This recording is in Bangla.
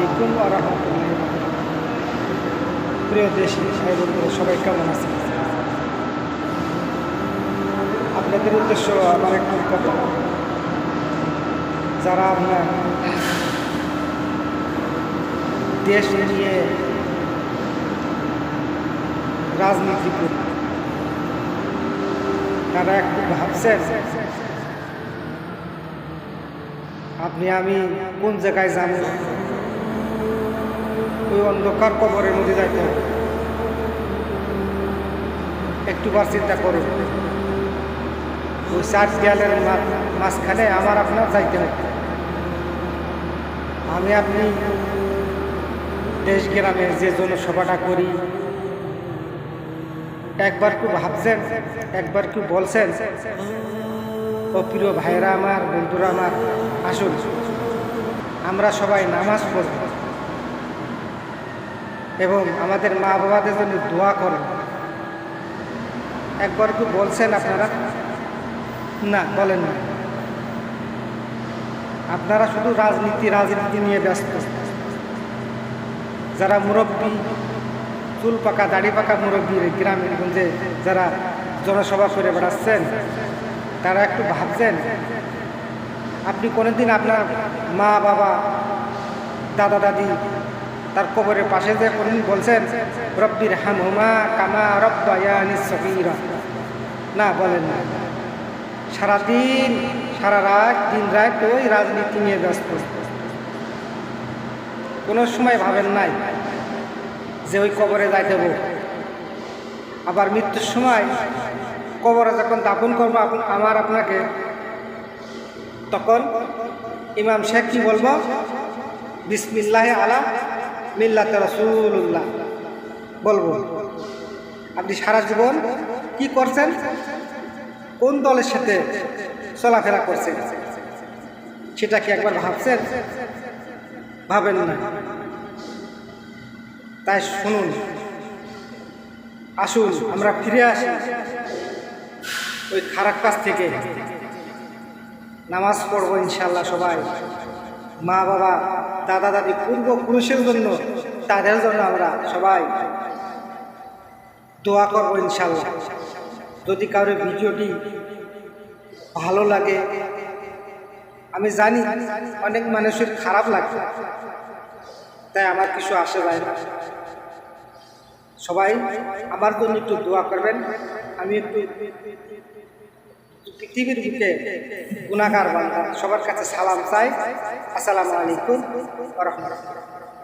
আলাইকুম ওয়া রাহমাতুল্লাহি ওয়া বারাকাতুহু। প্রিয় দেশি ভাই বন্ধুরা, সবাই কেমন আছেন? আপনাদের উদ্দেশ্য আমার একটু কথা, যারা আপনার দেশ নিয়ে রাজনীতি করে তারা একটু ভাবছেন আপনি আমি কোন জায়গায় যাবো, ওই অন্ধকার কবরের মধ্যে যাইতে হবে। একটুবার চিন্তা করুন, ওই 4 দেয়ালের মাঝখানে আমার আপনার যাইতে হবে। আমি আপনি দেশ গ্রামে যে জনসভাটা করি, একবার কেউ ভাবছেন, একবার কেউ বলছেন ও প্রিয় ভাইরা আমার, বন্ধুরা আমার, আসুন আমরা সবাই নামাজ পড়ব এবং আমাদের মা বাবাদের জন্য দোয়া করব। একবার কেউ বলছেন আপনারা? না, বলেন না। আপনারা শুধু রাজনীতি নিয়ে ব্যস্ত। যারা মুরব্বী, চুল পাকা দাড়ি পাকা মুরব্বী গ্রামের গঞ্জে যারা জনসভা করে বেড়াচ্ছেন, তারা একটু ভাবছেন আপনি কোনোদিন আপনার মা বাবা দাদা দাদি তার কবরের পাশে যে কোনোদিন বলছেন রব্বির হামহুমা কামা রব্বায়ানি সগীরা? না, বলেন না। সারাদিন সারা রাত দিন রাত ওই রাজনীতি নিয়ে ব্যস্ত। কোনো সময় ভাবেন নাই যে ওই কবরে যাই দেব, আবার মৃত্যুর সময় কবরে যখন দাফন করবো আমার আপনাকে, তখন ইমাম শেখ কি বলবো? বিসমিল্লাহ আলা মিল্লাতে রাসূলুল্লাহ বলবো। আপনি সারা জীবন কি করছেন, কোন দলের সাথে চলাফেরা করছেন, সেটা কি একবার ভাবছেন? ভাবেন না। তাই শুনুন, আসুন আমরা ফিরে আসি ওই খারাপ কাজ থেকে। নামাজ পড়বো ইনশাল্লাহ সবাই। মা বাবা দাদা দাদি পূর্বপুরুষের জন্য, তাদের জন্য আমরা সবাই দোয়া করবো ইনশাল্লাহ। যদি কারো ভিডিওটি ভালো লাগে, আমি জানি অনেক মানুষের খারাপ লাগে, তাই আমার কিছু আসে যায় না। সবাই আমার জন্য একটু দোয়া করবেন। আমি একটু পৃথিবীর বুকে গুনাহগার বান্দা, সবার কাছে সালাম চাই। আসসালামু আলাইকুম ওয়া রাহমাতুল্লাহ।